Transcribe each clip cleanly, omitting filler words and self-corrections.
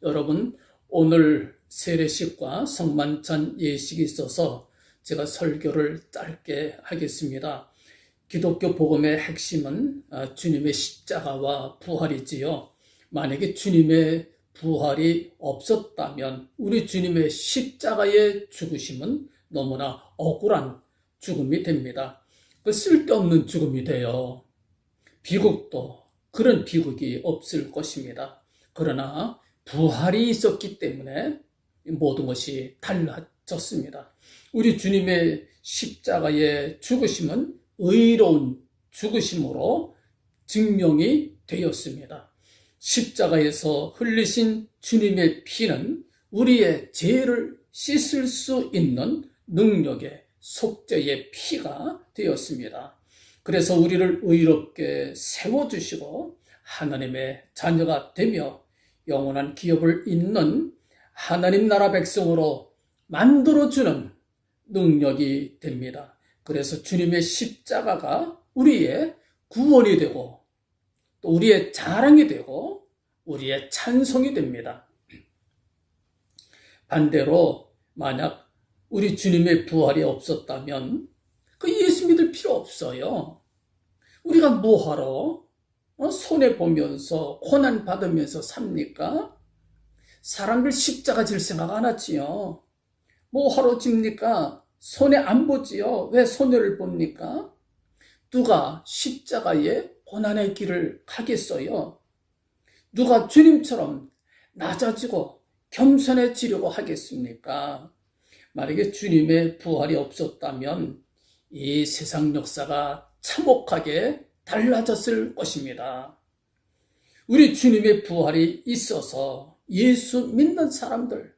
여러분, 오늘 세례식과 성만찬 예식이 있어서 제가 설교를 짧게 하겠습니다. 기독교 복음의 핵심은 주님의 십자가와 부활이지요. 만약에 주님의 부활이 없었다면 우리 주님의 십자가의 죽으심은 너무나 억울한 죽음이 됩니다. 쓸데없는 죽음이 돼요. 비극도 그런 비극이 없을 것입니다. 그러나 부활이 있었기 때문에 모든 것이 달라졌습니다. 우리 주님의 십자가의 죽으심은 의로운 죽으심으로 증명이 되었습니다. 십자가에서 흘리신 주님의 피는 우리의 죄를 씻을 수 있는 능력의 속죄의 피가 되었습니다. 그래서 우리를 의롭게 세워주시고 하나님의 자녀가 되며 영원한 기업을 잇는 하나님 나라 백성으로 만들어주는 능력이 됩니다. 그래서 주님의 십자가가 우리의 구원이 되고 또 우리의 자랑이 되고 우리의 찬송이 됩니다. 반대로 만약 우리 주님의 부활이 없었다면 그 예수 믿을 필요 없어요. 우리가 뭐하러 손해보면서 고난받으면서 삽니까? 사람들 십자가 질 생각 안 하지요. 뭐하러 집니까? 손해 안 보지요. 왜 손해를 봅니까? 누가 십자가의 고난의 길을 가겠어요? 누가 주님처럼 낮아지고 겸손해지려고 하겠습니까? 만약에 주님의 부활이 없었다면 이 세상 역사가 참혹하게 달라졌을 것입니다. 우리 주님의 부활이 있어서 예수 믿는 사람들,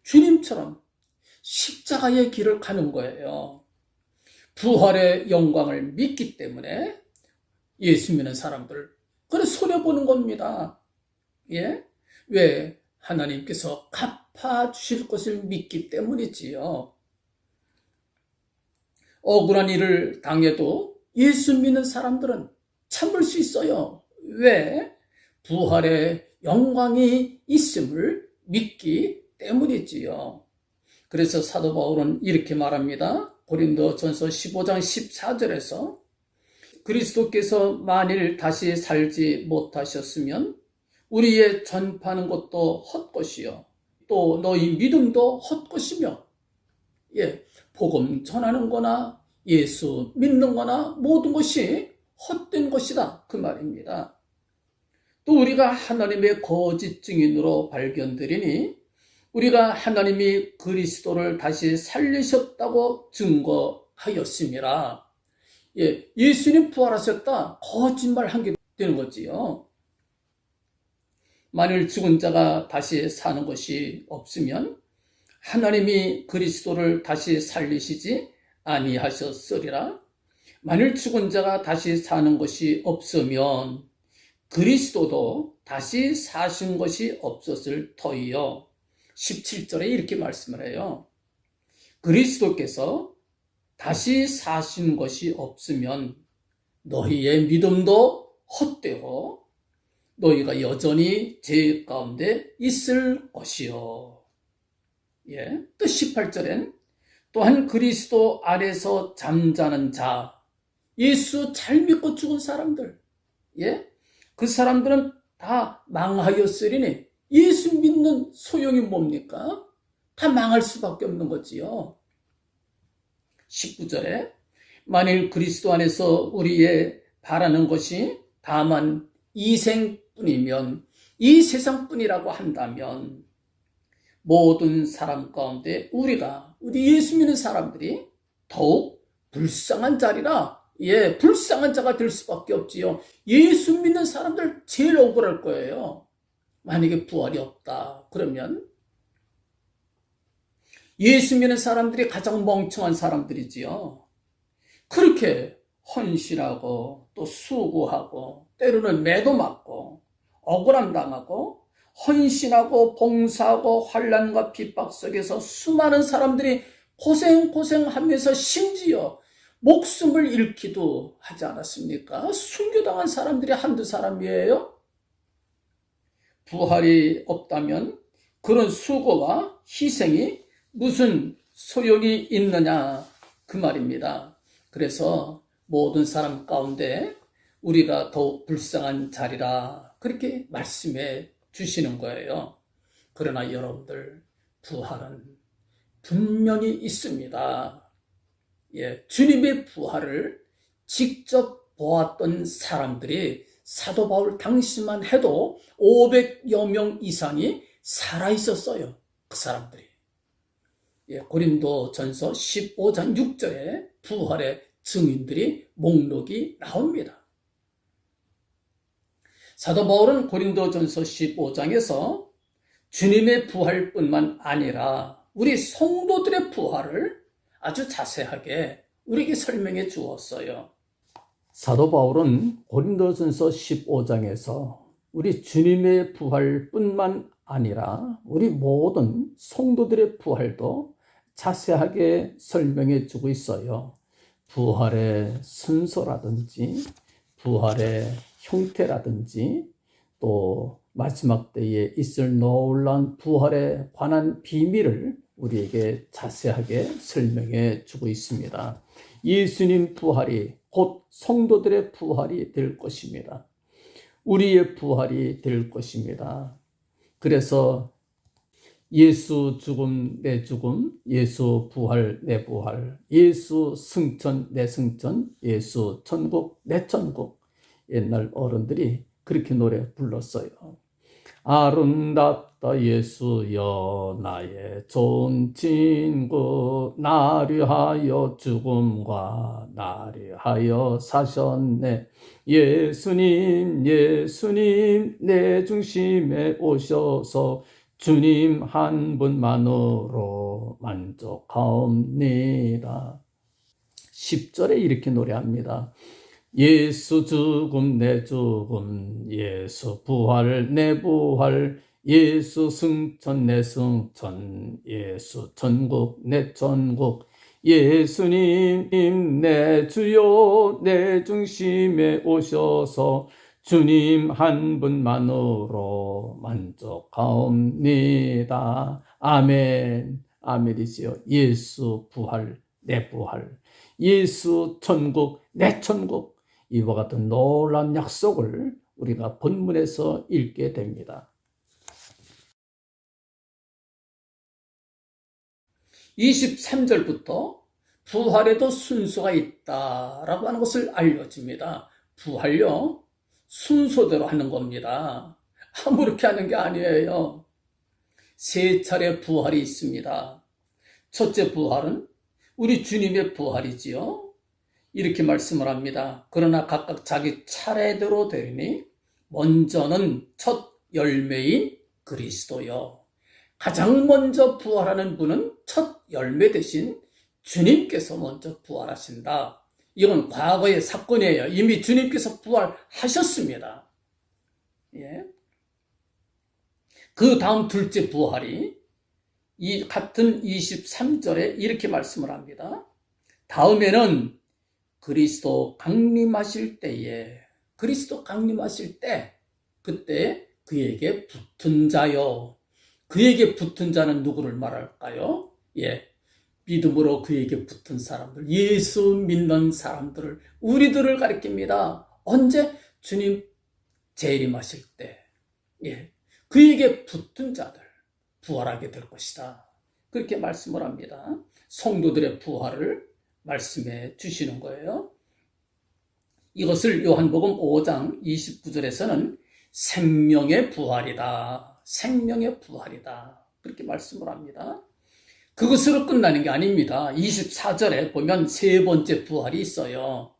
주님처럼 십자가의 길을 가는 거예요. 부활의 영광을 믿기 때문에 예수 믿는 사람들, 그래 손해보는 겁니다. 왜? 하나님께서 갚아주실 것을 믿기 때문이지요. 억울한 일을 당해도 예수 믿는 사람들은 참을 수 있어요. 왜? 부활의 영광이 있음을 믿기 때문이지요. 그래서 사도 바울은 이렇게 말합니다. 고린도전서 15장 14절에서 그리스도께서 만일 다시 살지 못하셨으면 우리의 전파하는 것도 헛것이요 또 너희 믿음도 헛것이며 복음 전하는 거나 예수 믿는 거나 모든 것이 헛된 것이다 그 말입니다. 또 우리가 하나님의 거짓 증인으로 발견되리니 우리가 하나님이 그리스도를 다시 살리셨다고 증거하였음이라. 예수님 부활하셨다 거짓말한 게 되는 거지요. 만일 죽은 자가 다시 사는 것이 없으면 하나님이 그리스도를 다시 살리시지 아니하셨으리라. 만일 죽은 자가 다시 사는 것이 없으면 그리스도도 다시 사신 것이 없었을 터이요. 17절에 이렇게 말씀을 해요. 그리스도께서 다시 사신 것이 없으면 너희의 믿음도 헛되고 너희가 여전히 죄 가운데 있을 것이요. 또 18절엔 또한 그리스도 안에서 잠자는 자, 예수 잘 믿고 죽은 사람들, 그 사람들은 다 망하였으리니 예수 믿는 소용이 뭡니까? 다 망할 수밖에 없는 거지요. 19절에 만일 그리스도 안에서 우리의 바라는 것이 다만 이 생뿐이면 이 세상뿐이라고 한다면 모든 사람 가운데 우리 예수 믿는 사람들이 더욱 불쌍한 자리라 불쌍한 자가 될 수밖에 없지요. 예수 믿는 사람들 제일 억울할 거예요. 만약에 부활이 없다 그러면 예수 믿는 사람들이 가장 멍청한 사람들이지요. 그렇게 헌신하고 또 수고하고 때로는 매도 맞고 억울함 당하고 헌신하고 봉사하고 환난과 핍박 속에서 수많은 사람들이 고생하면서 심지어 목숨을 잃기도 하지 않았습니까? 순교당한 사람들이 한두 사람이에요? 부활이 없다면 그런 수고와 희생이 무슨 소용이 있느냐 그 말입니다. 그래서 모든 사람 가운데 우리가 더욱 불쌍한 자리라 그렇게 말씀해 주시는 거예요. 그러나 여러분들 부활은 분명히 있습니다. 예, 주님의 부활을 직접 보았던 사람들이 사도 바울 당시만 해도 500여 명 이상이 살아 있었어요. 그 사람들이. 예, 고린도전서 15장 6절에 부활의 증인들이 목록이 나옵니다. 사도 바울은 고린도전서 15장에서 주님의 부활뿐만 아니라 우리 성도들의 부활을 아주 자세하게 우리에게 설명해 주었어요. 사도 바울은 고린도전서 15장에서 우리 주님의 부활뿐만 아니라 우리 모든 성도들의 부활도 자세하게 설명해 주고 있어요. 부활의 순서라든지 부활의 형태라든지 또 마지막 때에 있을 놀라운 부활에 관한 비밀을 우리에게 자세하게 설명해 주고 있습니다. 예수님 부활이 곧 성도들의 부활이 될 것입니다. 우리의 부활이 될 것입니다. 그래서 예수 죽음 내 죽음, 예수 부활 내 부활, 예수 승천 내 승천, 예수 천국 내 천국. 옛날 어른들이 그렇게 노래 불렀어요. 아름답다 예수여 나의 좋은 친구, 나를 하여 죽음과 나를 하여 사셨네. 예수님 예수님 내 중심에 오셔서 주님 한 분만으로 만족하옵니다. 10절에 이렇게 노래합니다. 예수 죽음 내 죽음, 예수 부활 내 부활, 예수 승천 내 승천, 예수 천국 내 천국, 예수님 내 주요 내 중심에 오셔서 주님 한 분만으로 만족하옵니다. 아멘. 아멘이지요. 예수 부활 내 부활, 예수 천국 내 천국. 이와 같은 놀라운 약속을 우리가 본문에서 읽게 됩니다. 23절부터 부활에도 순서가 있다라고 하는 것을 알려줍니다. 부활요, 순서대로 하는 겁니다. 아무렇게 하는 게 아니에요. 세 차례 부활이 있습니다. 첫째 부활은 우리 주님의 부활이지요. 이렇게 말씀을 합니다. 그러나 각각 자기 차례대로 되니 먼저는 첫 열매인 그리스도요. 가장 먼저 부활하는 분은 첫 열매 대신 주님께서 먼저 부활하신다. 이건 과거의 사건이에요. 이미 주님께서 부활하셨습니다. 예. 그 다음 둘째 부활이 이 같은 23절에 이렇게 말씀을 합니다. 다음에는 그리스도 강림하실 때에, 그리스도 강림하실 때, 그때 그에게 붙은 자요. 그에게 붙은 자는 누구를 말할까요? 예, 믿음으로 그에게 붙은 사람들, 예수 믿는 사람들을, 우리들을 가리킵니다. 언제? 주님 재림하실 때, 예, 그에게 붙은 자들 부활하게 될 것이다. 그렇게 말씀을 합니다. 성도들의 부활을 말씀해 주시는 거예요. 이것을 요한복음 5장 29절에서는 생명의 부활이다. 생명의 부활이다. 그렇게 말씀을 합니다. 그것으로 끝나는 게 아닙니다. 24절에 보면 세 번째 부활이 있어요.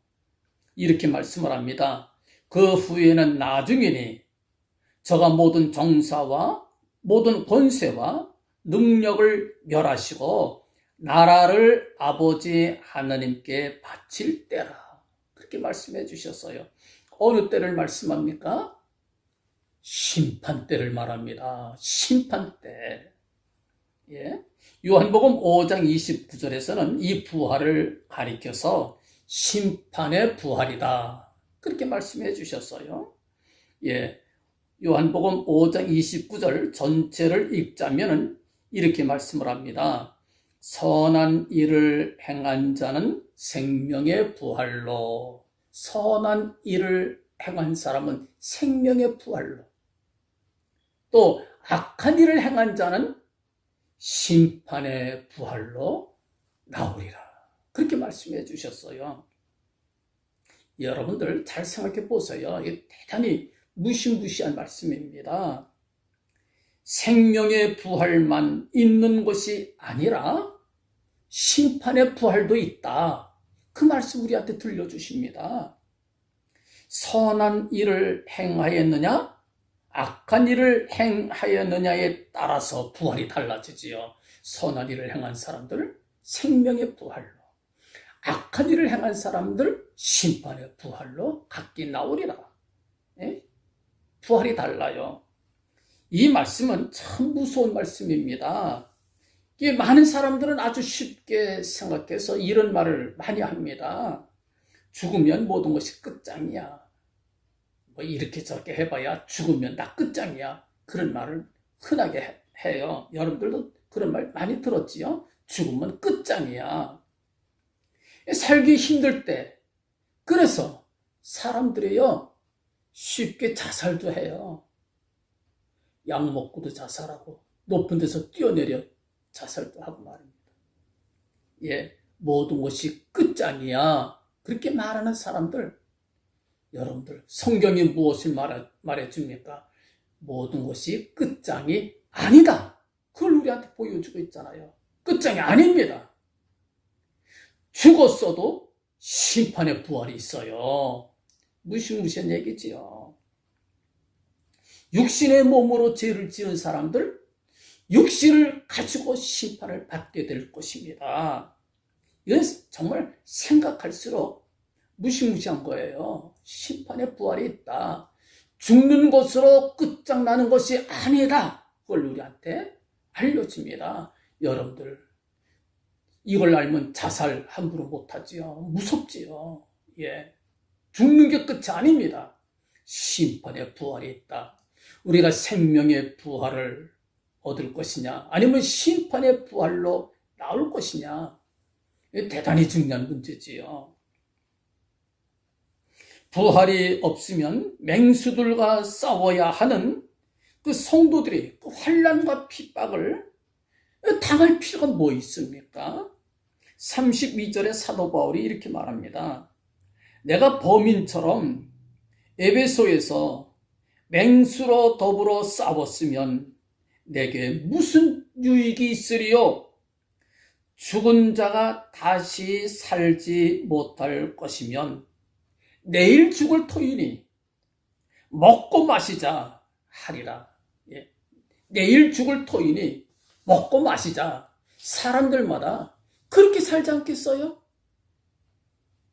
이렇게 말씀을 합니다. 그 후에는 나중이니 저가 모든 정사와 모든 권세와 능력을 멸하시고 나라를 아버지 하나님께 바칠 때라. 그렇게 말씀해 주셨어요. 어느 때를 말씀합니까? 심판 때를 말합니다. 심판 때. 예. 요한복음 5장 29절에서는 이 부활을 가리켜서 심판의 부활이다. 그렇게 말씀해 주셨어요. 예. 요한복음 5장 29절 전체를 읽자면은 이렇게 말씀을 합니다. 선한 일을 행한 자는 생명의 부활로, 선한 일을 행한 사람은 생명의 부활로, 또 악한 일을 행한 자는 심판의 부활로 나오리라. 그렇게 말씀해 주셨어요. 여러분들 잘 생각해 보세요. 이게 대단히 무시무시한 말씀입니다. 생명의 부활만 있는 것이 아니라 심판의 부활도 있다. 그 말씀 우리한테 들려주십니다. 선한 일을 행하였느냐, 악한 일을 행하였느냐에 따라서 부활이 달라지지요. 선한 일을 행한 사람들 생명의 부활로, 악한 일을 행한 사람들 심판의 부활로 각기 나오리라. 예? 부활이 달라요. 이 말씀은 참 무서운 말씀입니다. 많은 사람들은 아주 쉽게 생각해서 이런 말을 많이 합니다. 죽으면 모든 것이 끝장이야. 뭐 이렇게 저렇게 해봐야 죽으면 다 끝장이야. 그런 말을 흔하게 해요. 여러분들도 그런 말 많이 들었지요? 죽으면 끝장이야. 살기 힘들 때, 그래서 사람들이요 쉽게 자살도 해요. 약 먹고도 자살하고 높은 데서 뛰어내려 자살도 하고 말입니다. 예, 모든 것이 끝장이야. 그렇게 말하는 사람들, 여러분들 성경이 무엇을 말해줍니까? 모든 것이 끝장이 아니다. 그걸 우리한테 보여주고 있잖아요. 끝장이 아닙니다. 죽었어도 심판의 부활이 있어요. 무시무시한 얘기지요. 육신의 몸으로 죄를 지은 사람들, 육신을 가지고 심판을 받게 될 것입니다. 이건 정말 생각할수록 무시무시한 거예요. 심판의 부활이 있다. 죽는 것으로 끝장나는 것이 아니다. 그걸 우리한테 알려줍니다. 여러분들, 이걸 알면 자살 함부로 못하지요. 무섭지요. 예. 죽는 게 끝이 아닙니다. 심판의 부활이 있다. 우리가 생명의 부활을 얻을 것이냐, 아니면 심판의 부활로 나올 것이냐. 대단히 중요한 문제지요. 부활이 없으면 맹수들과 싸워야 하는 그 성도들이 그 환난과 핍박을 당할 필요가 뭐 있습니까? 32절에 사도 바울이 이렇게 말합니다. 내가 범인처럼 에베소에서 맹수로 더불어 싸웠으면 내게 무슨 유익이 있으리요? 죽은 자가 다시 살지 못할 것이면 내일 죽을 터이니 먹고 마시자 하리라. 예. 내일 죽을 터이니 먹고 마시자. 사람들마다 그렇게 살지 않겠어요?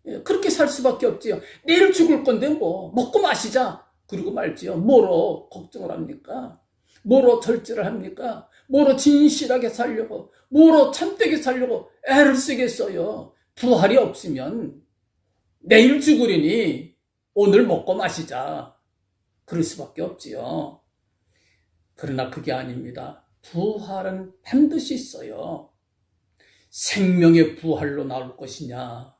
예, 그렇게 살 수밖에 없지요. 내일 죽을 건데 뭐 먹고 마시자 그러고 말지요. 뭐로 걱정을 합니까? 뭐로 절제를 합니까? 뭐로 진실하게 살려고, 뭐로 참되게 살려고 애를 쓰겠어요? 부활이 없으면 내일 죽으리니 오늘 먹고 마시자 그럴 수밖에 없지요. 그러나 그게 아닙니다. 부활은 반드시 있어요. 생명의 부활로 나올 것이냐,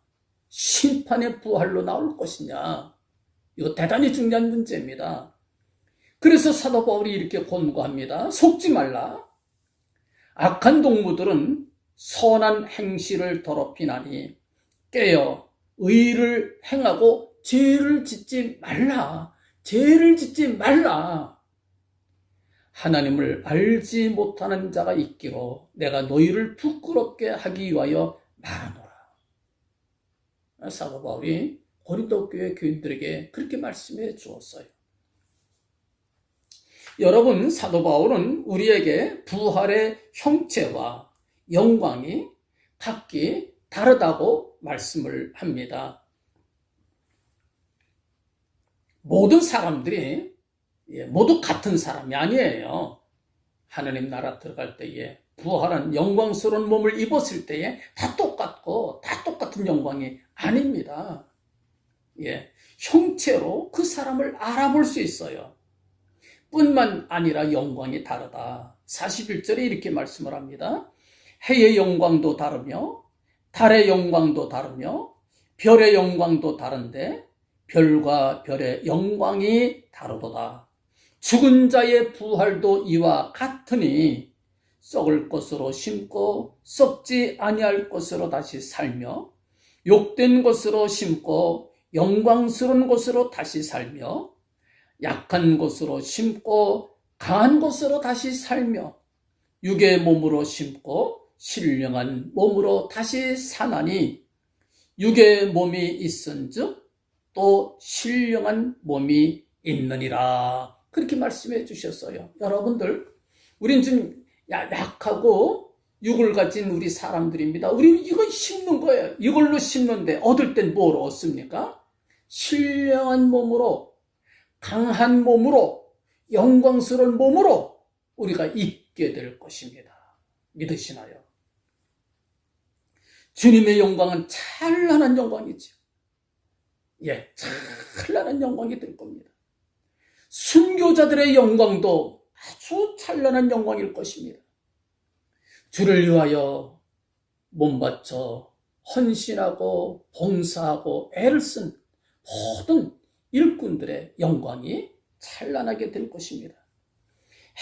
심판의 부활로 나올 것이냐, 이거 대단히 중요한 문제입니다. 그래서 사도 바울이 이렇게 권고합니다. 속지 말라. 악한 동무들은 선한 행실을 더럽히나니 깨어 의를 행하고 죄를 짓지 말라. 죄를 짓지 말라. 하나님을 알지 못하는 자가 있기로 내가 너희를 부끄럽게 하기 위하여 말하노라. 사도 바울이 고린도 교회 교인들에게 그렇게 말씀해 주었어요. 여러분, 사도 바울은 우리에게 부활의 형체와 영광이 각기 다르다고 말씀을 합니다. 모든 사람들이 모두 같은 사람이 아니에요. 하나님 나라 들어갈 때에 부활한 영광스러운 몸을 입었을 때에 다 똑같고 다 똑같은 영광이 아닙니다. 예, 형체로 그 사람을 알아볼 수 있어요. 뿐만 아니라 영광이 다르다. 41절에 이렇게 말씀을 합니다. 해의 영광도 다르며 달의 영광도 다르며 별의 영광도 다른데 별과 별의 영광이 다르도다. 죽은 자의 부활도 이와 같으니 썩을 것으로 심고 썩지 아니할 것으로 다시 살며 욕된 것으로 심고 영광스러운 것으로 다시 살며 약한 것으로 심고 강한 것으로 다시 살며 육의 몸으로 심고 신령한 몸으로 다시 사나니 육의 몸이 있은즉 또 신령한 몸이 있느니라. 그렇게 말씀해 주셨어요. 여러분들, 우린 좀 약하고 육을 가진 우리 사람들입니다. 우리 이거 심는 거예요. 이걸로 심는데 얻을 땐 뭘 얻습니까? 신령한 몸으로, 강한 몸으로, 영광스러운 몸으로 우리가 있게 될 것입니다. 믿으시나요? 주님의 영광은 찬란한 영광이죠. 찬란한 영광이 될 겁니다. 순교자들의 영광도 아주 찬란한 영광일 것입니다. 주를 위하여 몸 바쳐 헌신하고 봉사하고 애를 쓴 모든 일꾼들의 영광이 찬란하게 될 것입니다.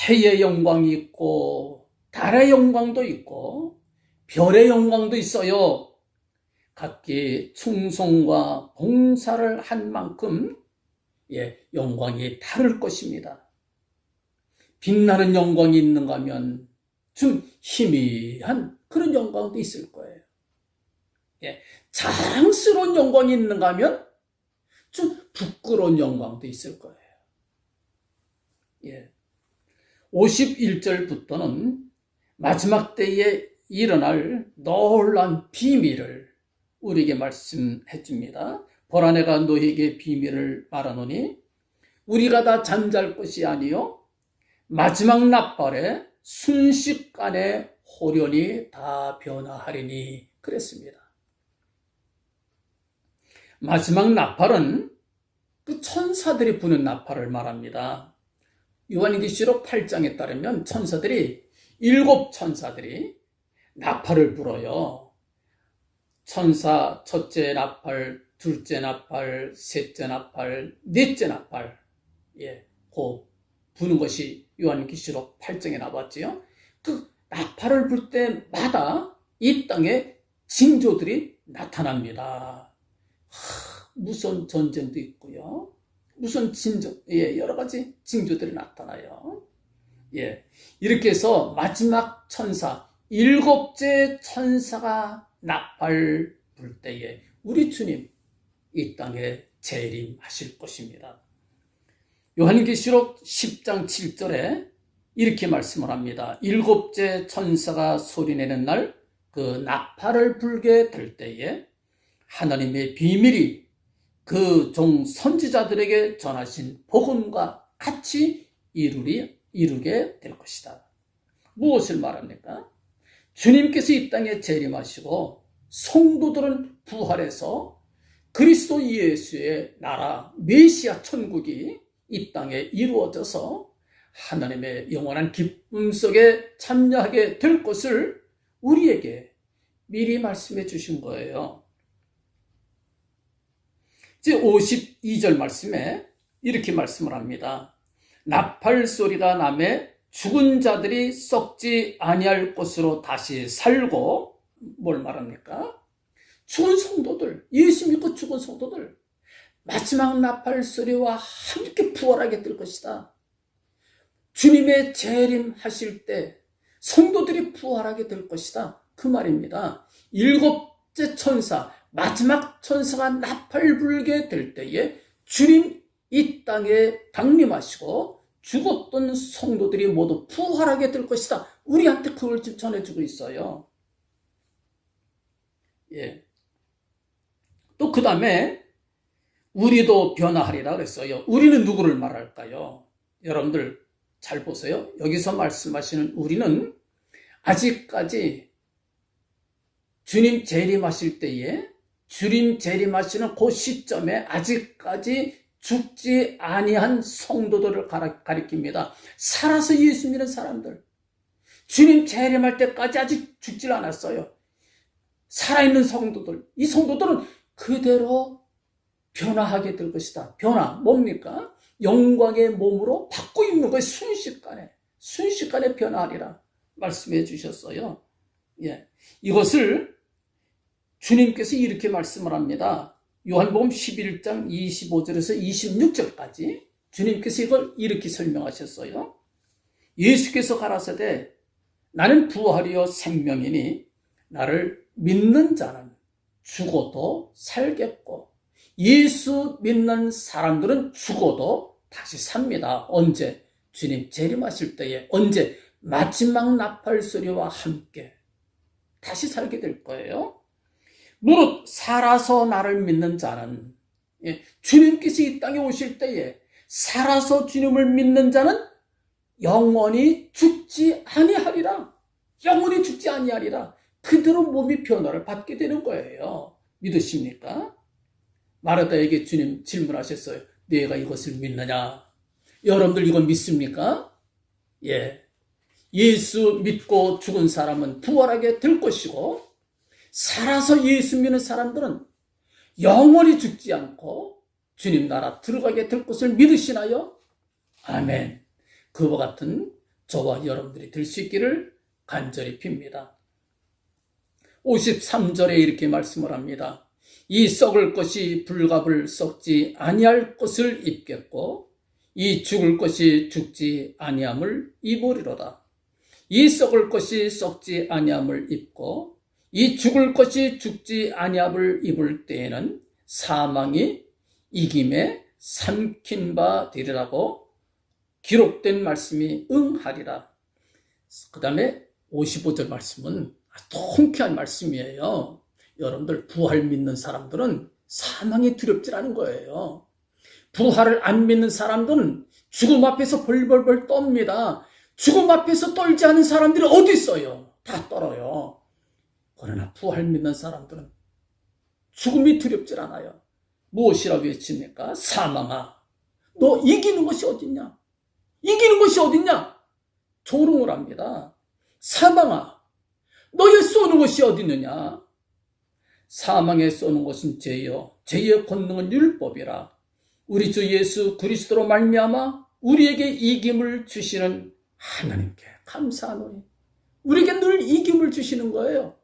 해의 영광이 있고 달의 영광도 있고 별의 영광도 있어요. 각기 충성과 봉사를 한 만큼 영광이 다를 것입니다. 빛나는 영광이 있는가 하면 좀 희미한 그런 영광도 있을 거예요. 자랑스러운 영광이 있는가 하면 좀 부끄러운 영광도 있을 거예요. 51절부터는 마지막 때에 일어날 놀라운 비밀을 우리에게 말씀해 줍니다. 보라 내가 너희에게 비밀을 말하노니 우리가 다 잠잘 것이 아니요 마지막 나팔에 순식간에 호련히 다 변화하리니 그랬습니다. 마지막 나팔은 그 천사들이 부는 나팔을 말합니다. 요한계시록 8장에 따르면 천사들이 7천사들이 나팔을 불어요. 천사 첫째 나팔, 둘째 나팔, 셋째 나팔, 넷째 나팔, 그 부는 것이 요한계시록 8장에 나왔지요. 그 나팔을 불 때마다 이 땅에 징조들이 나타납니다. 무슨 전쟁도 있고요. 무슨 여러 가지 징조들이 나타나요. 이렇게 해서 마지막 천사, 7째 천사가 나팔 불 때에 우리 주님 이 땅에 재림하실 것입니다. 요한계시록 10장 7절에 이렇게 말씀을 합니다. 7째 천사가 소리내는 날 그 나팔을 불게 될 때에 하나님의 비밀이 그 종 선지자들에게 전하신 복음과 같이 이루게 될 것이다. 무엇을 말합니까? 주님께서 이 땅에 재림하시고 성도들은 부활해서 그리스도 예수의 나라 메시아 천국이 이 땅에 이루어져서 하나님의 영원한 기쁨 속에 참여하게 될 것을 우리에게 미리 말씀해 주신 거예요. 이제 52절 말씀에 이렇게 말씀을 합니다. 나팔 소리가 나매 죽은 자들이 썩지 아니할 것으로 다시 살고, 뭘 말합니까? 죽은 성도들, 예수 믿고 죽은 성도들, 마지막 나팔 소리와 함께 부활하게 될 것이다. 주님의 재림하실 때 성도들이 부활하게 될 것이다. 그 말입니다. 7째 천사, 마지막 천사가 나팔 불게 될 때에 주님 이 땅에 강림하시고 죽었던 성도들이 모두 부활하게 될 것이다. 우리한테 그걸 지금 전해주고 있어요. 또 그 다음에 우리도 변화하리라 그랬어요. 우리는 누구를 말할까요? 여러분들 잘 보세요. 여기서 말씀하시는 우리는 아직까지 주님 재림하실 때에, 주님 재림하시는 그 시점에 아직까지 죽지 아니한 성도들을 가리킵니다. 살아서 예수 믿는 사람들. 주님 재림할 때까지 아직 죽질 않았어요. 살아있는 성도들. 이 성도들은 그대로 변화하게 될 것이다. 변화 뭡니까? 영광의 몸으로 바꿔 입는 거예요. 순식간에 변화하리라 말씀해 주셨어요. 예. 이것을 주님께서 이렇게 말씀을 합니다. 요한복음 11장 25절에서 26절까지 주님께서 이걸 이렇게 설명하셨어요. 예수께서 가라사대 나는 부활이요 생명이니 나를 믿는 자는 죽어도 살겠고 예수 믿는 사람들은 죽어도 다시 삽니다. 언제? 주님 재림하실 때에, 언제? 마지막 나팔 소리와 함께 다시 살게 될 거예요. 무릇 살아서 나를 믿는 자는, 주님께서 이 땅에 오실 때에 살아서 주님을 믿는 자는 영원히 죽지 아니하리라. 영원히 죽지 아니하리라. 그대로 몸이 변화를 받게 되는 거예요. 믿으십니까? 마르다에게 주님 질문하셨어요. 내가 이것을 믿느냐? 여러분들 이거 믿습니까? 예. 예수 믿고 죽은 사람은 부활하게 될 것이고 살아서 예수 믿는 사람들은 영원히 죽지 않고 주님 나라 들어가게 될 것을 믿으시나요? 아멘. 그와 같은 저와 여러분들이 될 수 있기를 간절히 빕니다. 53절에 이렇게 말씀을 합니다. 이 썩을 것이 불갑을 썩지 아니할 것을 입겠고 이 죽을 것이 죽지 아니함을 입으리로다. 이 썩을 것이 썩지 아니함을 입고 이 죽을 것이 죽지 아니함을 입을 때에는 사망이 이김에 삼킨 바 되리라고 기록된 말씀이 응하리라. 그 다음에 55절 말씀은 통쾌한 말씀이에요. 여러분들 부활 믿는 사람들은 사망이 두렵지 않은 거예요. 부활을 안 믿는 사람들은 죽음 앞에서 벌벌벌 떱니다. 죽음 앞에서 떨지 않은 사람들이 어디 있어요? 다 떨어요. 그러나 부활 믿는 사람들은 죽음이 두렵지 않아요. 무엇이라고 외칩니까? 사망아, 너 이기는 것이 어딨냐? 이기는 것이 어딨냐? 조롱을 합니다. 사망아, 너의 쏘는 것이 어디 있느냐? 사망에 쏘는 것은 죄요, 죄의 권능은 율법이라. 우리 주 예수 그리스도로 말미암아 우리에게 이김을 주시는 하나님께 감사하노니. 우리에게 늘 이김을 주시는 거예요.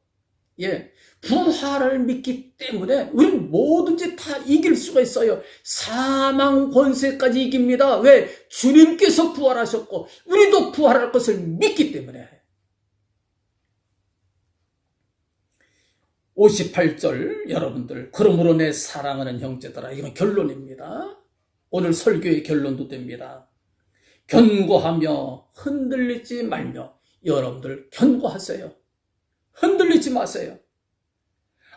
예, 부활을 믿기 때문에 우리는 뭐든지 다 이길 수가 있어요. 사망 권세까지 이깁니다. 왜? 주님께서 부활하셨고 우리도 부활할 것을 믿기 때문에. 58절 여러분들, 그러므로 내 사랑하는 형제들아, 이건 결론입니다. 오늘 설교의 결론도 됩니다. 견고하며 흔들리지 말며 여러분들 견고하세요. 흔들리지 마세요.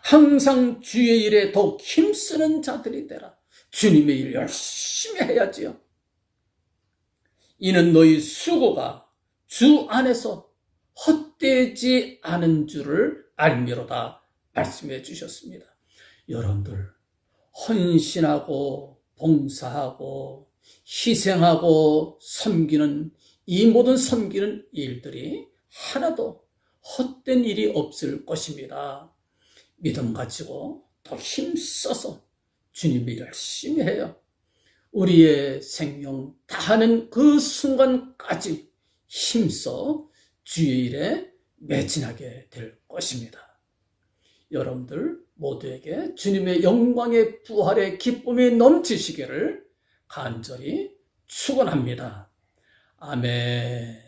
항상 주의 일에 더욱 힘쓰는 자들이 되라. 주님의 일 열심히 해야지요. 이는 너희 수고가 주 안에서 헛되지 않은 줄을 알미로다 말씀해 주셨습니다. 여러분들 헌신하고 봉사하고 희생하고 섬기는 이 모든 섬기는 일들이 하나도 헛된 일이 없을 것입니다. 믿음 가지고 더 힘써서 주님이 열심히 해요. 우리의 생명 다하는 그 순간까지 힘써 주의 일에 매진하게 될 것입니다. 여러분들 모두에게 주님의 영광의 부활의 기쁨이 넘치시기를 간절히 축원합니다. 아멘.